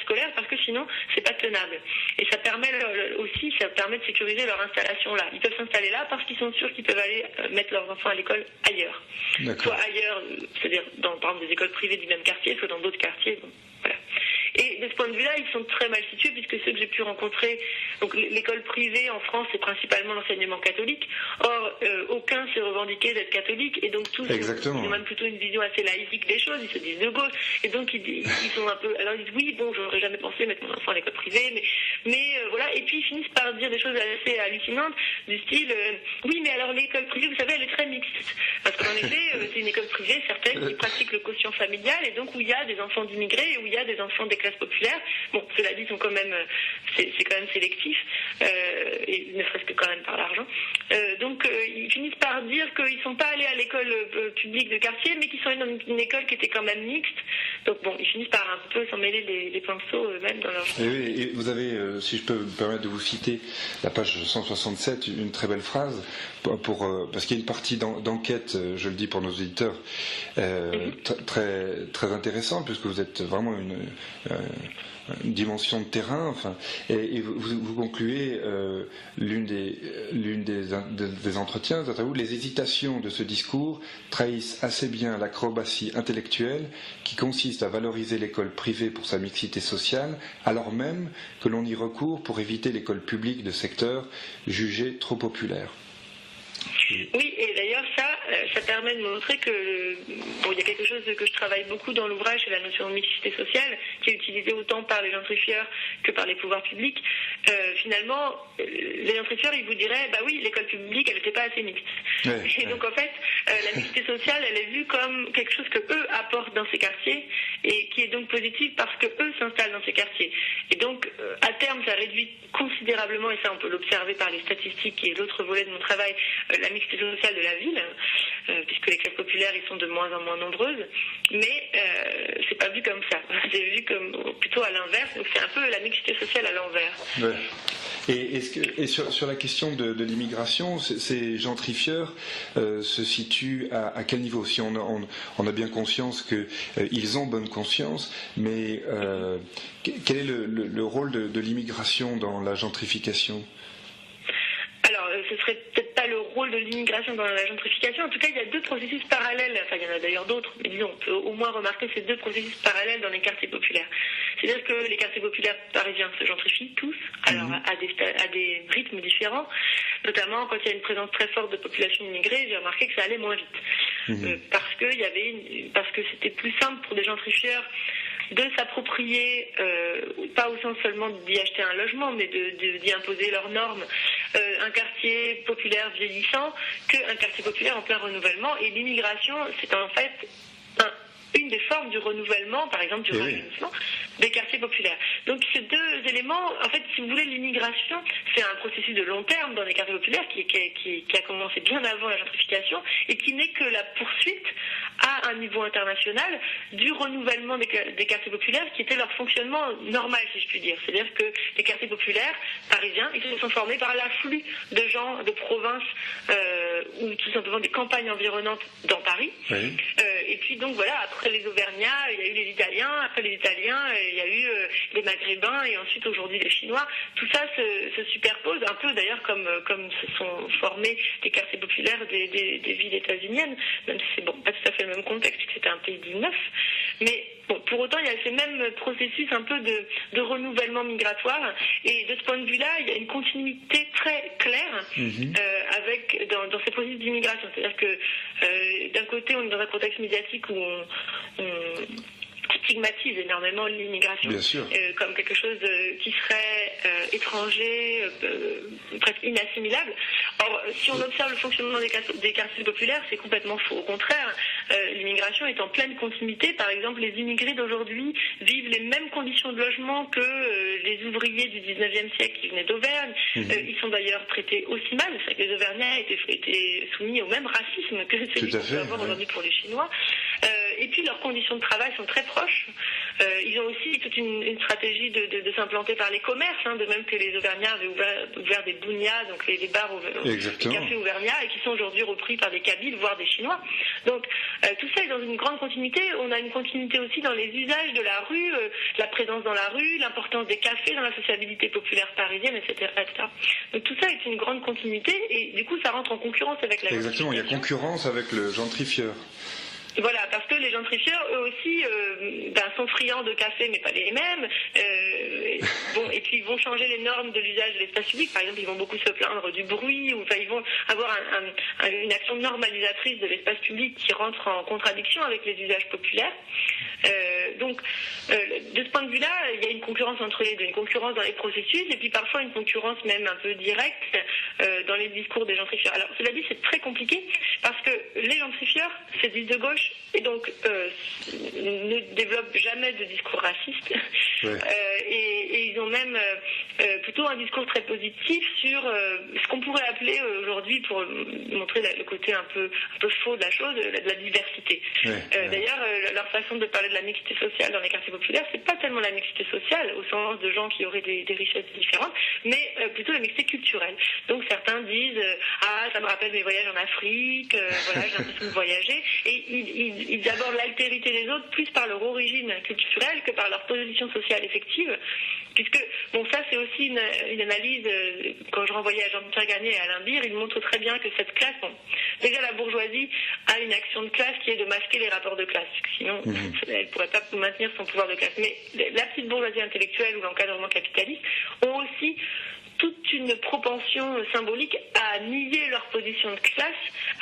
scolaire, parce que sinon c'est pas tenable. Et ça permet de sécuriser leur installation là. Ils peuvent s'installer là parce qu'ils sont sûrs qu'ils peuvent aller mettre leurs enfants à l'école ailleurs. Soit ailleurs, c'est-à-dire par exemple des écoles privées du même quartier, soit dans d'autres quartiers. Voilà. Et de ce point de vue-là, ils sont très mal situés, puisque ceux que j'ai pu rencontrer, donc l'école privée en France, c'est principalement l'enseignement catholique. Or, aucun s'est revendiqué d'être catholique, et donc tous ont même plutôt une vision assez laïque des choses. Ils se disent de gauche, et donc ils sont un peu. Alors ils disent oui, bon, j'aurais jamais pensé mettre mon enfant à l'école privée, mais voilà. Et puis ils finissent par dire des choses assez hallucinantes, du style oui, mais alors l'école privée, vous savez, elle est très mixte, parce qu'en effet, c'est une école privée certaine qui pratique le quotient familial, et donc où il y a des enfants d'immigrés et où il y a des enfants des classes populaires. Bon, cela dit, c'est quand même sélectif, et ne serait-ce que quand même par l'argent. Donc ils finissent par dire qu'ils ne sont pas allés à l'école publique de quartier, mais qu'ils sont allés dans une école qui était quand même mixte. Donc bon, ils finissent par un peu s'en mêler les pinceaux eux-mêmes dans leur... Et vous avez, si je peux me permettre de vous citer la page 167, une très belle phrase, parce qu'il y a une partie d'enquête, je le dis pour nos auditeurs, très, très intéressante, puisque vous êtes vraiment une dimension de terrain, et vous concluez l'une des entretiens, les hésitations de ce discours trahissent assez bien l'acrobatie intellectuelle qui consiste à valoriser l'école privée pour sa mixité sociale, alors même que l'on y recourt pour éviter l'école publique de secteur jugée trop populaire. Oui, et d'ailleurs ça permet de montrer que il y a quelque chose que je travaille beaucoup dans l'ouvrage, c'est la notion de mixité sociale, qui est utilisée autant par les gentrifieurs que par les pouvoirs publics. Finalement, les gentrifieurs, ils vous diraient, bah oui, l'école publique, elle n'était pas assez mixte. Et donc en fait, la mixité sociale, elle est vue comme quelque chose que eux apportent dans ces quartiers, et qui est donc positive parce que eux s'installent dans ces quartiers. Et donc, à terme, ça réduit considérablement, et ça on peut l'observer par les statistiques, qui est l'autre volet de mon travail, la mixité sociale de la ville, puisque les classes populaires ils sont de moins en moins nombreuses, mais c'est pas vu comme ça, c'est vu comme plutôt à l'inverse, donc c'est un peu la mixité sociale à l'envers. Ouais. Et sur la question de l'immigration, ces gentrifieurs se situent à quel niveau? Si on a bien conscience qu'ils ont bonne conscience, mais quel est le rôle de l'immigration dans la gentrification? Alors, ce serait peut-être pas le rôle de l'immigration dans la gentrification. En tout cas, il y a deux processus parallèles. Enfin, il y en a d'ailleurs d'autres, mais disons, on peut au moins remarquer ces deux processus parallèles dans les quartiers populaires. C'est-à-dire que les quartiers populaires parisiens se gentrifient tous, alors à des rythmes différents. Notamment, quand il y a une présence très forte de population immigrée, j'ai remarqué que ça allait moins vite. Parce que c'était plus simple pour des gentrifieurs de s'approprier, pas au sens seulement d'y acheter un logement, mais d'y imposer leurs normes, un quartier populaire vieillissant qu'un quartier populaire en plein renouvellement. Et l'immigration, c'est en fait une des formes du renouvellement, par exemple du rajeunissement des quartiers populaires. Donc ces deux éléments, en fait, si vous voulez, l'immigration, c'est un processus de long terme dans les quartiers populaires qui a commencé bien avant la gentrification et qui n'est que la poursuite à un niveau international du renouvellement des quartiers populaires qui était leur fonctionnement normal, si je puis dire. C'est-à-dire que les quartiers populaires parisiens, ils se sont formés par l'afflux de gens de province ou tout simplement des campagnes environnantes dans Paris. Oui. Et puis donc voilà, après les Auvergnats, il y a eu les Italiens, après les Italiens, il y a eu les Maghrébins et ensuite aujourd'hui les Chinois. Tout ça se superpose, un peu d'ailleurs comme se sont formés les quartiers populaires des villes états-uniennes, même si c'est pas tout à fait le même contexte, puisque c'était un pays du neuf. Mais bon, pour autant, il y a ces mêmes processus un peu de renouvellement migratoire. Et de ce point de vue-là, il y a une continuité très claire dans ces processus d'immigration. C'est-à-dire que d'un côté, on est dans un contexte médiatique où on stigmatise énormément l'immigration comme quelque chose qui serait étranger, presque inassimilable. Or, si on observe le fonctionnement des quartiers populaires, c'est complètement faux. Au contraire, l'immigration est en pleine continuité. Par exemple, les immigrés d'aujourd'hui vivent les mêmes conditions de logement que les ouvriers du 19e siècle qui venaient d'Auvergne. Ils sont d'ailleurs traités aussi mal. C'est-à-dire que les Auvergnats étaient soumis au même racisme que celui qu'on peut avoir aujourd'hui pour les Chinois. Et puis leurs conditions de travail sont très proches. Ils ont aussi toute une stratégie de s'implanter par les commerces, de même que les Auvergnats avaient ouvert des bounias, donc les bars, les cafés Auvergnats, et qui sont aujourd'hui repris par des Kabyles, voire des Chinois. Donc tout ça est dans une grande continuité. On a une continuité aussi dans les usages de la rue, la présence dans la rue, l'importance des cafés dans la sociabilité populaire parisienne, etc., etc. Donc tout ça est une grande continuité, et du coup ça rentre en concurrence avec la Exactement, il y a concurrence avec le gentrifieur. Voilà, parce que les gentrifieurs, eux aussi, sont friands de café, mais pas les mêmes. Et puis ils vont changer les normes de l'usage de l'espace public. Par exemple, ils vont beaucoup se plaindre du bruit, ou ils vont avoir une action normalisatrice de l'espace public qui rentre en contradiction avec les usages populaires. De ce point de vue-là, il y a une concurrence entre les deux, une concurrence dans les processus, et puis parfois une concurrence même un peu directe dans les discours des gentrifieurs. Alors, cela dit, c'est très compliqué, parce que les gentrifieurs se disent de gauche, et donc ne développent jamais de discours racistes, et ils ont même plutôt un discours très positif sur ce qu'on pourrait appeler aujourd'hui, pour montrer le côté un peu faux de la chose, de la diversité. D'ailleurs, leur façon de parler de la mixité sociale dans les quartiers populaires, c'est pas tellement la mixité sociale au sens de gens qui auraient des richesses différentes, mais plutôt la mixité culturelle. Donc certains disent ça me rappelle mes voyages en Afrique, voilà, j'ai l'impression de voyager, et ils abordent l'altérité des autres plus par leur origine culturelle que par leur position sociale effective, puisque ça c'est aussi une analyse, quand je renvoyais à Jean-Pierre Gagné et à Alain Bir, ils montrent très bien que cette classe, déjà la bourgeoisie a une action de classe qui est de masquer les rapports de classe, sinon elle ne pourrait pas maintenir son pouvoir de classe. Mais la petite bourgeoisie intellectuelle ou l'encadrement capitaliste ont aussi toute une propension symbolique à nier leur position de classe,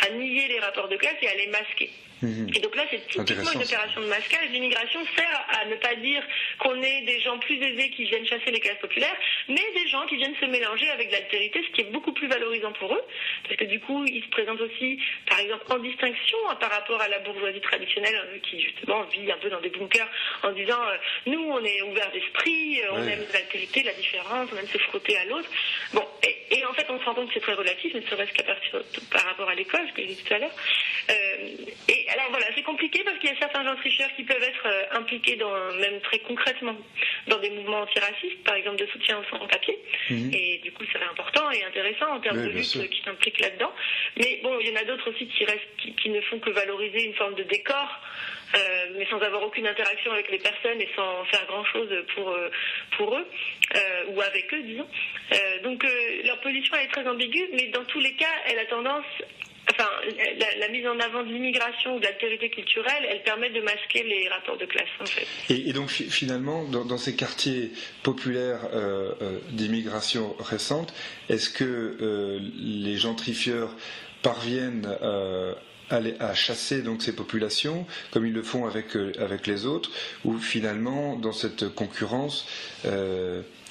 à nier les rapports de classe et à les masquer. Et donc là, c'est typiquement une opération de masquage. L'immigration sert à ne pas dire qu'on est des gens plus aisés qui viennent chasser les classes populaires, mais des gens qui viennent se mélanger avec l'altérité, ce qui est beaucoup plus valorisant pour eux, parce que du coup, ils se présentent aussi, par exemple, en distinction par rapport à la bourgeoisie traditionnelle, qui justement vit un peu dans des bunkers en disant nous, on est ouverts d'esprit, on aime l'altérité, la différence, on aime se frotter à l'autre. Bon, et en fait, on se rend compte que c'est très relatif, ne serait-ce qu'à par rapport à l'école, ce que j'ai dit tout à l'heure. Et alors voilà, c'est compliqué parce qu'il y a certains gentrifieurs qui peuvent être impliqués même très concrètement dans des mouvements antiracistes, par exemple de soutien aux sans-papiers. Et du coup, c'est important et intéressant en termes de lutte qui s'impliquent là-dedans. Mais bon, il y en a d'autres aussi qui ne font que valoriser une forme de décor, mais sans avoir aucune interaction avec les personnes et sans faire grand-chose pour eux, ou avec eux, disons. Donc leur position elle est très ambiguë, mais dans tous les cas, elle a tendance... la mise en avant de l'immigration ou de l'altérité culturelle, elle permet de masquer les rapports de classe, en fait. Et donc, finalement, dans ces quartiers populaires d'immigration récente, est-ce que les gentrifieurs parviennent à chasser donc ces populations, comme ils le font avec les autres, ou finalement, dans cette concurrence...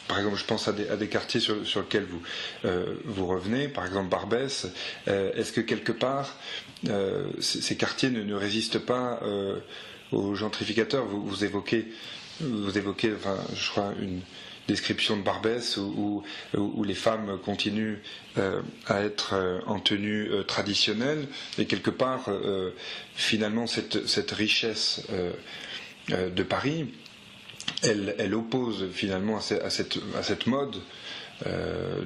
par exemple, je pense à des quartiers sur lesquels vous revenez, par exemple Barbès. Est-ce que quelque part, ces quartiers ne résistent pas aux gentrificateurs. Vous évoquez, enfin, je crois, une description de Barbès où les femmes continuent à être en tenue traditionnelle, et quelque part, finalement, cette richesse de Paris, elle oppose finalement à cette mode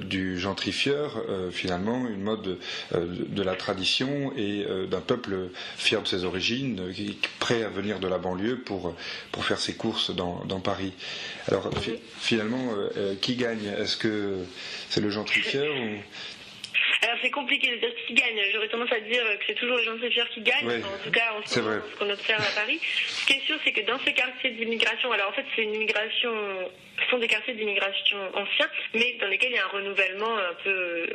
du gentrifieur, finalement, une mode de la tradition et d'un peuple fier de ses origines, prêt à venir de la banlieue pour faire ses courses dans Paris. Alors, finalement, qui gagne? Est-ce que c'est le gentrifieur ou... Alors c'est compliqué de dire qui gagne. J'aurais tendance à dire que c'est toujours les gentrifieurs qui gagnent, oui, en tout cas en ce moment, ce qu'on observe à Paris. Ce qui est sûr, c'est que dans ces quartiers d'immigration, alors en fait c'est une immigration, ce sont des quartiers d'immigration anciens, mais dans lesquels il y a un renouvellement un peu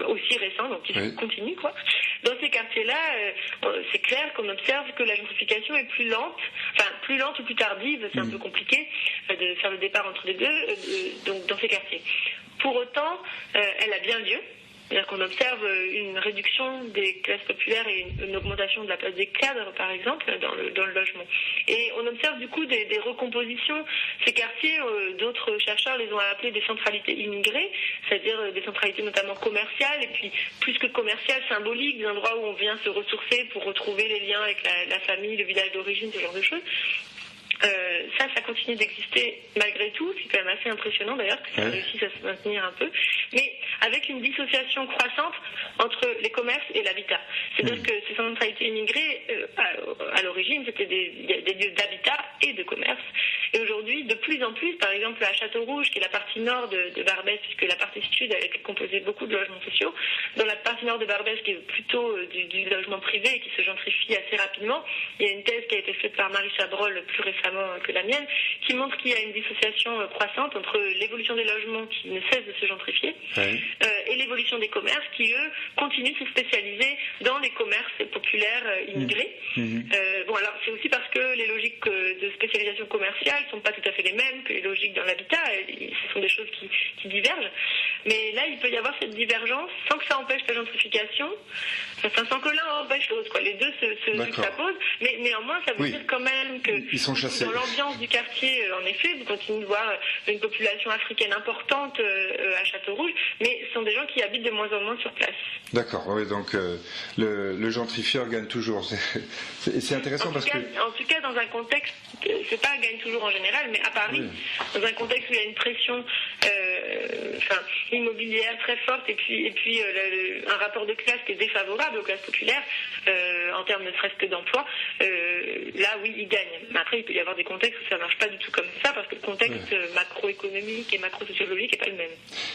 aussi récent, donc qui continue quoi. Dans ces quartiers-là, c'est clair qu'on observe que la gentrification est plus lente ou plus tardive, c'est un peu compliqué de faire le départ entre les deux, donc dans ces quartiers. Pour autant, elle a bien lieu. C'est-à-dire qu'on observe une réduction des classes populaires et une augmentation de la place des cadres, par exemple, dans le logement. Et on observe du coup des recompositions. Ces quartiers, d'autres chercheurs les ont appelés des centralités immigrées, c'est-à-dire des centralités notamment commerciales, et puis plus que commerciales, symboliques, des endroits où on vient se ressourcer pour retrouver les liens avec la famille, le village d'origine, ce genre de choses. Ça continue d'exister malgré tout, c'est quand même assez impressionnant d'ailleurs que ça réussisse à se maintenir un peu, mais avec une dissociation croissante entre les commerces et l'habitat. C'est-à-dire que ces centralités immigrées, à l'origine, c'était des lieux d'habitat et de commerce, et aujourd'hui, de plus en plus, par exemple à Château-Rouge, qui est la partie nord de Barbès, puisque la partie sud a été composée de beaucoup de logements sociaux, dans la partie nord de Barbès, qui est plutôt du logement privé et qui se gentrifie assez rapidement, il y a une thèse qui a été faite par Marie Chabrol plus récemment que la mienne, qui montre qu'il y a une dissociation croissante entre l'évolution des logements qui ne cessent de se gentrifier et l'évolution des commerces qui, eux, continuent de se spécialiser dans les commerces populaires immigrés. Bon, alors c'est aussi parce que les logiques de spécialisation commerciale ne sont pas tout à fait les mêmes que les logiques dans l'habitat, ce sont des choses qui divergent. Mais là, il peut y avoir cette divergence sans que ça empêche la gentrification, sans que l'un empêche l'autre, quoi. Les deux se juxtaposent, mais néanmoins, ça veut dire quand même que ils sont chassés. Dans l'ambiance du quartier, en effet, vous continuez de voir une population africaine importante à Château-Rouge, mais ce sont des gens qui habitent de moins en moins sur place. D'accord, oui, donc le gentrifieur gagne toujours. C'est intéressant parce que... En tout cas, dans un contexte, c'est pas gagne toujours en général, mais à Paris, dans un contexte où il y a une pression immobilière très forte et puis un rapport de classe qui est défavorable aux classes populaires en termes ne serait-ce que d'emploi, là oui, il gagne. Mais après, il peut y avoir des contextes où ça ne marche pas du tout comme ça parce que le contexte macroéconomique et macro-sociologique n'est pas le même.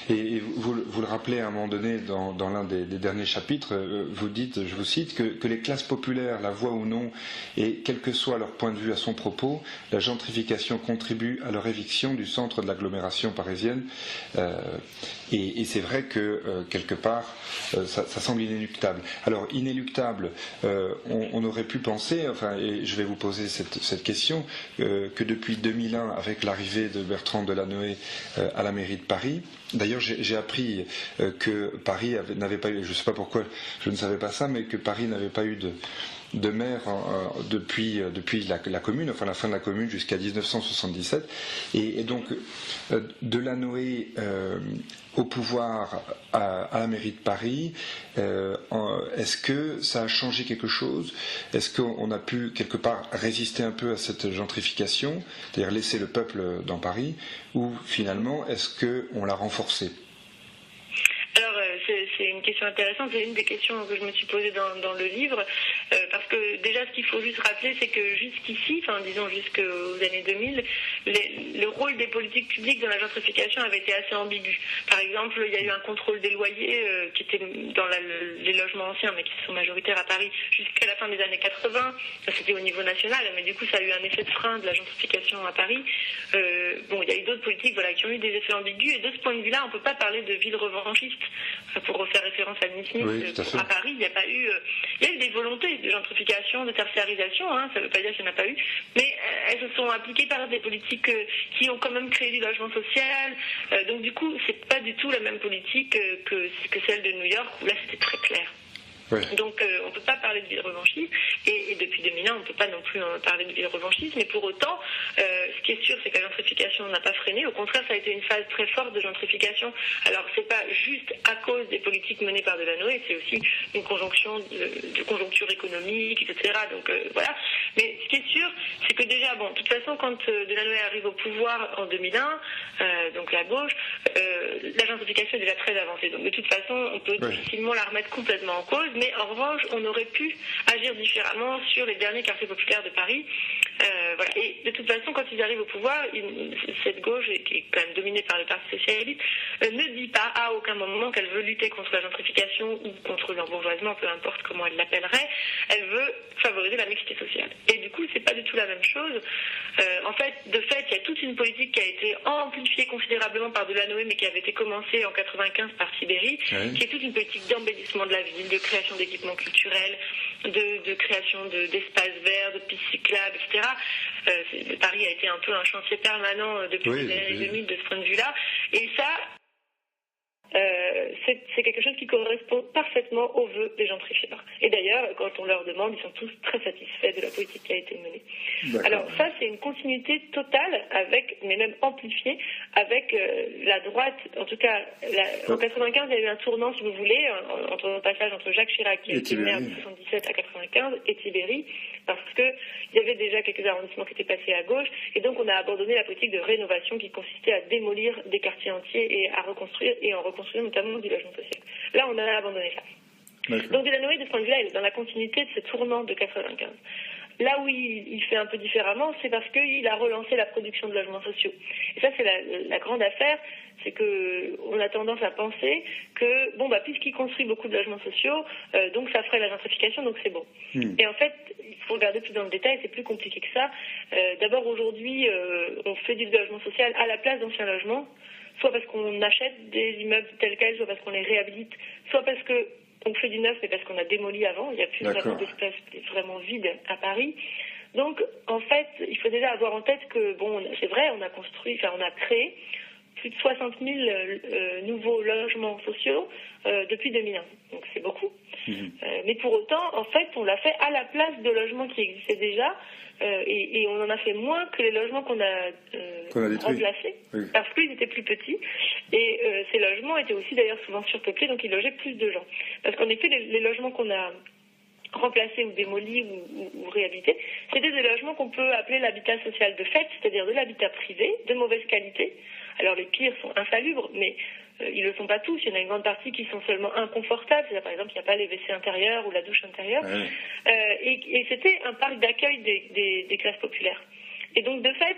Et vous le rappelez à un moment donné dans l'un des derniers chapitres, vous dites, je vous cite, que les classes populaires, la voient ou non, et quel que soit leur point de vue à son propos, la gentrification contribue à leur éviction du centre de l'agglomération parisienne. Et c'est vrai que quelque part, ça semble inéluctable. Alors inéluctable, on aurait pu penser, et je vais vous poser cette question, que depuis 2001, avec l'arrivée de Bertrand Delanoë à la mairie de Paris, d'ailleurs j'ai appris que Paris n'avait pas eu, je ne sais pas pourquoi je ne savais pas ça, mais que Paris n'avait pas eu de maire depuis la commune, enfin la fin de la commune jusqu'à 1977, et donc Delanoë au pouvoir à la mairie de Paris, est-ce que ça a changé quelque chose? Est-ce qu'on a pu quelque part résister un peu à cette gentrification, c'est-à-dire laisser le peuple dans Paris, ou finalement est-ce qu'on l'a renforcé? Alors, c'est une question intéressante, c'est une des questions que je me suis posée dans le livre, parce que déjà ce qu'il faut juste rappeler, c'est que jusqu'ici, disons jusqu'aux années 2000, le rôle des politiques publiques dans la gentrification avait été assez ambigu. Par exemple, il y a eu un contrôle des loyers qui était dans les logements anciens, mais qui sont majoritaires à Paris, jusqu'à la fin des années 80, c'était au niveau national, mais du coup ça a eu un effet de frein de la gentrification à Paris. Il y a eu d'autres politiques qui ont eu des effets ambigus, et de ce point de vue-là, on ne peut pas parler de ville revanchiste. Pour refaire référence à Smith, à Paris, il y a eu des volontés de gentrification, de tertiarisation, ça ne veut pas dire qu'il n'y en a pas eu, mais elles se sont appliquées par des politiques qui ont quand même créé du logement social, donc du coup, c'est pas du tout la même politique que celle de New York, où là c'était très clair. Oui. Donc on ne peut pas parler de ville revanchisme, et depuis 2001 on ne peut pas non plus parler de ville revanchisme, mais pour autant ce qui est sûr c'est que la gentrification n'a pas freiné, au contraire ça a été une phase très forte de gentrification. Alors c'est pas juste à cause des politiques menées par Delanoë, c'est aussi une conjonction de conjoncture économique, etc. Donc voilà, mais ce qui est sûr c'est que déjà, bon, de toute façon quand Delanoë arrive au pouvoir en 2001, donc la gauche, la gentrification est déjà très avancée, donc de toute façon on peut difficilement la remettre complètement en cause, mais en revanche on aurait pu agir différemment sur les derniers quartiers populaires de Paris. Voilà. Et de toute façon quand ils arrivent au pouvoir, cette gauche qui est quand même dominée par le Parti socialiste ne dit pas à aucun moment qu'elle veut lutter contre la gentrification ou contre l'embourgeoisement, peu importe comment elle l'appellerait, elle veut favoriser la mixité sociale. Et du coup c'est pas du tout la même chose. En fait, de fait, il y a toute une politique qui a été amplifiée considérablement par Delanoë, mais qui avait été commencée en 95 par Sibéry, qui est toute une politique d'embellissement de la ville, de création d'équipements culturels, de création d'espaces verts, de pistes cyclables, etc. Paris a été un peu un chantier permanent depuis les années 2000 de ce point de vue-là. Et ça, c'est quelque chose qui correspond parfaitement aux vœux des gentrifieurs. Et d'ailleurs, quand on leur demande, ils sont tous très satisfaits de la politique qui a été menée. Alors ça, c'est une continuité totale, mais même amplifiée, avec la droite. En tout cas, en 95, il y a eu un tournant, si vous voulez, entre le passage entre Jacques Chirac, qui a été maire de 77 à 95, et Sibéry, parce qu'il y avait déjà quelques arrondissements qui étaient passés à gauche, et donc on a abandonné la politique de rénovation qui consistait à démolir des quartiers entiers et à reconstruire, et en reconstruire notamment du logement social. Là, on a abandonné ça. Donc Delanoë, de ce point de vue-là, il est dans la continuité de ce tournant de 95. Là où il fait un peu différemment, c'est parce qu'il a relancé la production de logements sociaux. Et ça, c'est la grande affaire, c'est qu'on a tendance à penser que, puisqu'il construit beaucoup de logements sociaux, donc ça ferait la gentrification, donc c'est bon. Et en fait, il faut regarder plus dans le détail, c'est plus compliqué que ça. D'abord, aujourd'hui, on fait du logement social à la place d'anciens logements, soit parce qu'on achète des immeubles tels quels, soit parce qu'on les réhabilite, soit parce qu'on fait du neuf, mais parce qu'on a démoli avant. Il n'y a plus vraiment d'espace vraiment vide à Paris. Donc, en fait, il faut déjà avoir en tête que, c'est vrai, on a créé plus de 60 000 nouveaux logements sociaux depuis 2001. Donc, c'est beaucoup. Mais pour autant, en fait, on l'a fait à la place de logements qui existaient déjà, et on en a fait moins que les logements qu'on a remplacés, parce qu'ils étaient plus petits. Et ces logements étaient aussi d'ailleurs souvent surpeuplés, donc ils logeaient plus de gens. Parce qu'en effet, les logements qu'on a remplacés ou démolis ou réhabilités, c'était des logements qu'on peut appeler l'habitat social de fait, c'est-à-dire de l'habitat privé, de mauvaise qualité. Alors les pires sont insalubres, mais ils ne le sont pas tous. Il y en a une grande partie qui sont seulement inconfortables. C'est-à-dire, par exemple, il n'y a pas les WC intérieurs ou la douche intérieure. Et c'était un parc d'accueil des classes populaires. Et donc, de fait,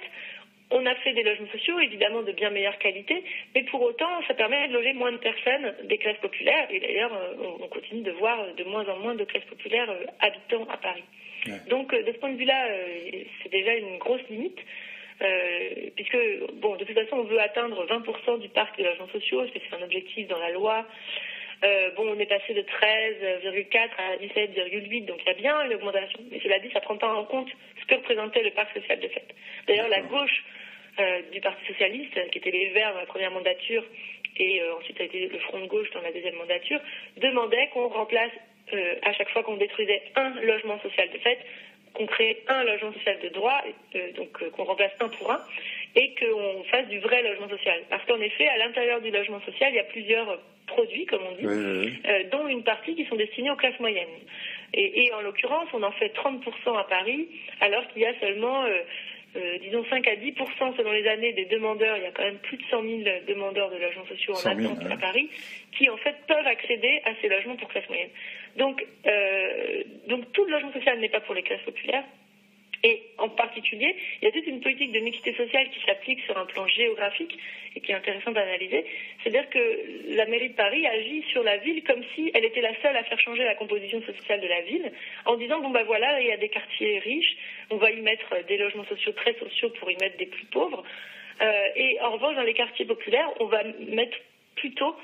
on a fait des logements sociaux, évidemment de bien meilleure qualité, mais pour autant, ça permet de loger moins de personnes des classes populaires. Et d'ailleurs, on continue de voir de moins en moins de classes populaires habitant à Paris. Donc, de ce point de vue-là, c'est déjà une grosse limite. Puisque, de toute façon, on veut atteindre 20% du parc de logements sociaux, parce que c'est un objectif dans la loi. On est passé de 13,4 à 17,8, donc il y a bien une augmentation. Mais cela dit, ça ne prend pas en compte ce que représentait le parc social de fait. D'ailleurs, la gauche du Parti socialiste, qui était les Verts dans la première mandature, et ensuite a été le Front de gauche dans la deuxième mandature, demandait qu'on remplace, à chaque fois qu'on détruisait un logement social de fait, qu'on crée un logement social de droit, donc qu'on remplace un pour un, et qu'on fasse du vrai logement social. Parce qu'en effet, à l'intérieur du logement social, il y a plusieurs produits, comme on dit, dont une partie qui sont destinés aux classes moyennes. Et en l'occurrence, on en fait 30% à Paris, alors qu'il y a seulement, disons 5 à 10% selon les années des demandeurs. Il y a quand même plus de 100 000 demandeurs de logements sociaux en attente à Paris, qui en fait peuvent accéder à ces logements pour classe moyenne. Donc tout le logement social n'est pas pour les classes populaires. Et en particulier, il y a toute une politique de mixité sociale qui s'applique sur un plan géographique et qui est intéressante à analyser. C'est-à-dire que la mairie de Paris agit sur la ville comme si elle était la seule à faire changer la composition sociale de la ville, en disant voilà, il y a des quartiers riches, on va y mettre des logements sociaux très sociaux pour y mettre des plus pauvres. Et en revanche, dans les quartiers populaires, on va mettre plutôt,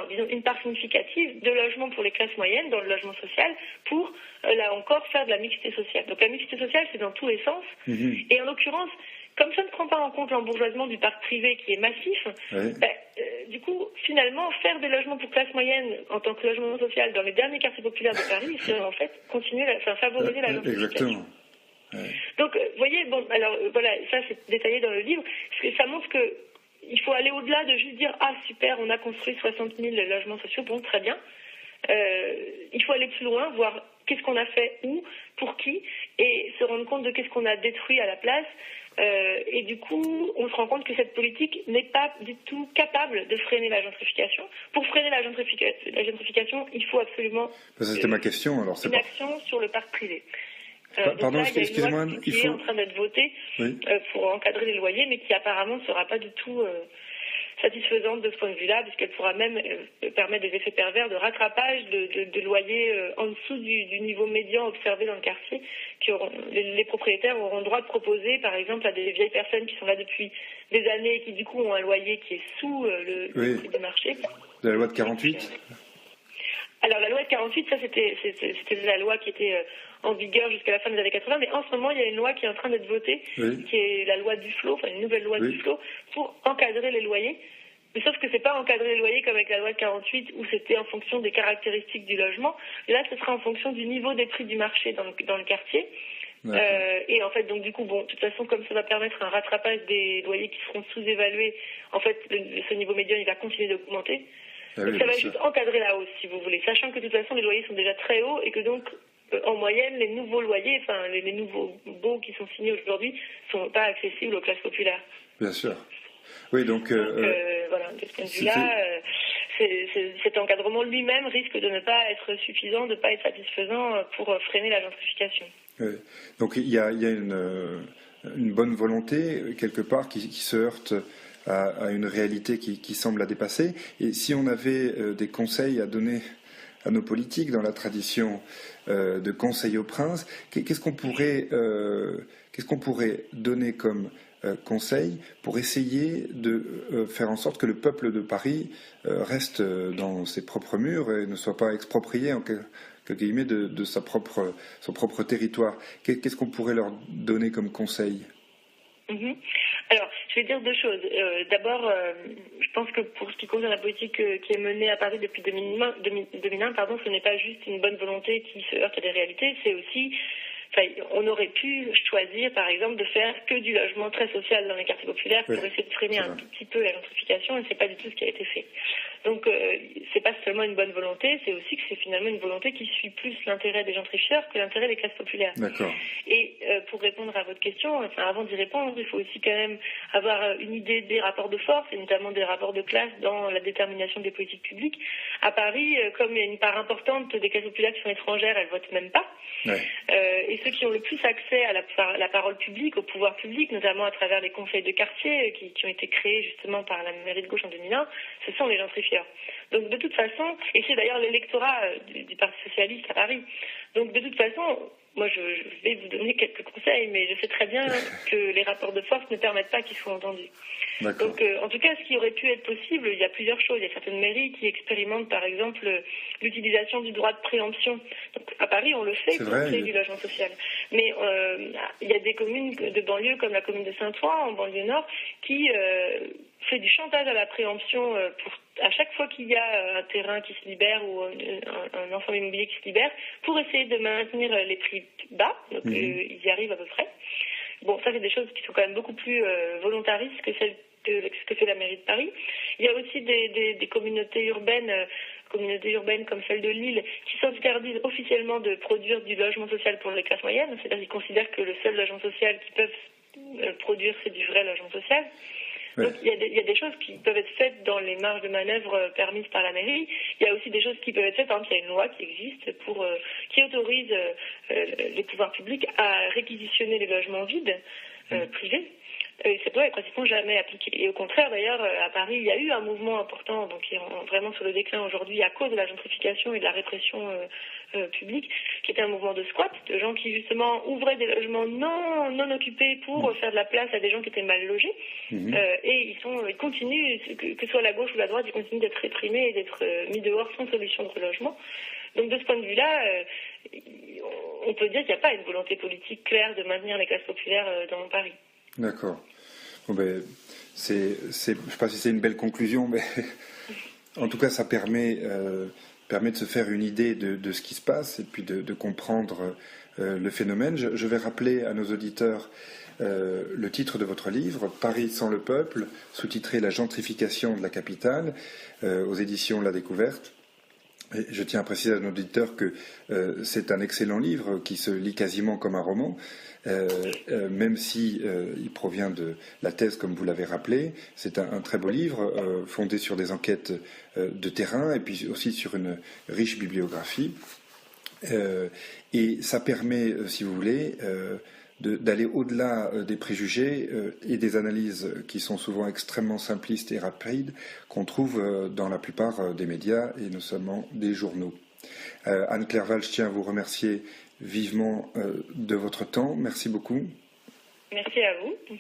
disons, une part significative de logements pour les classes moyennes dans le logement social pour, là encore, faire de la mixité sociale. Donc la mixité sociale, c'est dans tous les sens. Et en l'occurrence, comme ça ne prend pas en compte l'embourgeoisement du parc privé qui est massif, du coup, finalement, faire des logements pour classe moyenne en tant que logement social dans les derniers quartiers populaires de Paris, c'est en fait favoriser la gentrification. Exactement. Donc, vous voyez, bon, alors voilà, ça c'est détaillé dans le livre, parce que ça montre que il faut aller au-delà de juste dire ah super, on a construit 60 000 logements sociaux, bon très bien. Il faut aller plus loin, voir qu'est-ce qu'on a fait, où, pour qui, et se rendre compte de qu'est-ce qu'on a détruit à la place. Et du coup, on se rend compte que cette politique n'est pas du tout capable de freiner la gentrification. Pour freiner la gentrification, il faut absolument c'était ma question, alors une action sur le parc privé. Pardon, donc là, excusez-moi, qui est en train d'être votée pour encadrer les loyers, mais qui apparemment ne sera pas du tout satisfaisante de ce point de vue-là, puisqu'elle pourra même permettre des effets pervers de rattrapage de loyers en dessous du niveau médian observé dans le quartier, les propriétaires auront le droit de proposer, par exemple, à des vieilles personnes qui sont là depuis des années et qui du coup ont un loyer qui est sous le prix du marché. La loi de 48 ? Alors la loi de 48, ça c'était la loi qui était en vigueur jusqu'à la fin des années 80, mais en ce moment il y a une loi qui est en train d'être votée, qui est la loi Duflot, enfin une nouvelle loi Duflot, pour encadrer les loyers. Mais sauf que c'est pas encadrer les loyers comme avec la loi de 48 où c'était en fonction des caractéristiques du logement. Là, ce sera en fonction du niveau des prix du marché dans le quartier. Et en fait, donc du coup, bon, de toute façon, comme ça va permettre un rattrapage des loyers qui seront sous-évalués, en fait, ce niveau médian, il va continuer d'augmenter. Donc ça va juste encadrer la hausse, si vous voulez, sachant que de toute façon, les loyers sont déjà très hauts et que donc, en moyenne, les nouveaux loyers, enfin, les nouveaux baux qui sont signés aujourd'hui, sont pas accessibles aux classes populaires. Bien sûr. Oui, donc voilà, de ce point de vue-là, cet encadrement lui-même risque de ne pas être suffisant, de ne pas être satisfaisant pour freiner la gentrification. Donc il y a une bonne volonté, quelque part, qui se heurte à une réalité qui semble la dépasser. Et si on avait des conseils à donner à nos politiques dans la tradition de conseil au prince, qu'est-ce qu'on pourrait donner comme conseil pour essayer de faire en sorte que le peuple de Paris reste dans ses propres murs et ne soit pas exproprié en quelque guillemets de son propre territoire. Qu'est-ce qu'on pourrait leur donner comme conseil ? Alors, je vais dire deux choses. D'abord, je pense que pour ce qui concerne la politique qui est menée à Paris depuis 2001, ce n'est pas juste une bonne volonté qui se heurte à des réalités, c'est aussi... on aurait pu choisir, par exemple, de faire que du logement très social dans les quartiers populaires pour essayer de freiner un tout petit peu la gentrification, et c'est pas du tout ce qui a été fait. Donc, c'est pas seulement une bonne volonté, c'est aussi que c'est finalement une volonté qui suit plus l'intérêt des gentrifieurs que l'intérêt des classes populaires. D'accord. Et pour répondre à votre question, avant d'y répondre, il faut aussi quand même avoir une idée des rapports de force, et notamment des rapports de classe dans la détermination des politiques publiques. À Paris, comme il y a une part importante des classes populaires qui sont étrangères, elles votent même pas. Et ceux qui ont le plus accès à la parole publique, au pouvoir public, notamment à travers les conseils de quartier qui ont été créés justement par la mairie de gauche en 2001, ce sont les gentrifieurs. Donc de toute façon, et c'est d'ailleurs l'électorat du Parti socialiste à Paris, donc de toute façon, moi je vais vous donner quelques conseils, mais je sais très bien que les rapports de force ne permettent pas qu'ils soient entendus. Donc en tout cas, ce qui aurait pu être possible, il y a plusieurs choses. Il y a certaines mairies qui expérimentent par exemple l'utilisation du droit de préemption. Donc à Paris, on le fait pour créer du logement social. Mais il y a des communes de banlieue comme la commune de Saint-Ouen, en banlieue nord, qui fait du chantage à la préemption à chaque fois qu'il y a un terrain qui se libère ou un ensemble immobilier qui se libère, pour essayer de maintenir les prix bas. Donc ils y arrivent à peu près. Bon, ça c'est des choses qui sont quand même beaucoup plus volontaristes que celles que fait la mairie de Paris. Il y a aussi des communautés urbaines comme celle de Lille, qui s'interdisent officiellement de produire du logement social pour les classes moyennes. C'est-à-dire qu'ils considèrent que le seul logement social qu'ils peuvent produire, c'est du vrai logement social. Donc il y a des choses qui peuvent être faites dans les marges de manœuvre permises par la mairie. Il y a aussi des choses qui peuvent être faites. Par exemple, il y a une loi qui existe qui autorise les pouvoirs publics à réquisitionner les logements vides privés. Cette loi est pratiquement jamais appliquée. Et au contraire, d'ailleurs, à Paris, il y a eu un mouvement important, donc qui est vraiment sur le déclin aujourd'hui à cause de la gentrification et de la répression publique, qui était un mouvement de squat, de gens qui justement ouvraient des logements non occupés pour faire de la place à des gens qui étaient mal logés. Et ils continuent, que ce soit la gauche ou la droite, ils continuent d'être réprimés et d'être mis dehors sans solution de relogement. Donc de ce point de vue-là, on peut dire qu'il n'y a pas une volonté politique claire de maintenir les classes populaires dans Paris. D'accord. Bon, ben, je ne sais pas si c'est une belle conclusion, mais en tout cas, ça permet de se faire une idée de ce qui se passe et puis de comprendre le phénomène. Je vais rappeler à nos auditeurs le titre de votre livre, Paris sans le peuple, sous-titré La gentrification de la capitale, aux éditions La Découverte. Et je tiens à préciser à nos auditeurs que c'est un excellent livre qui se lit quasiment comme un roman, même si il provient de la thèse, comme vous l'avez rappelé. C'est un très beau livre fondé sur des enquêtes de terrain et puis aussi sur une riche bibliographie. Et ça permet, si vous voulez, d'aller au-delà des préjugés et des analyses qui sont souvent extrêmement simplistes et rapides qu'on trouve dans la plupart des médias et notamment des journaux. Anne-Claire Valls, je tiens à vous remercier vivement de votre temps. Merci beaucoup. Merci à vous.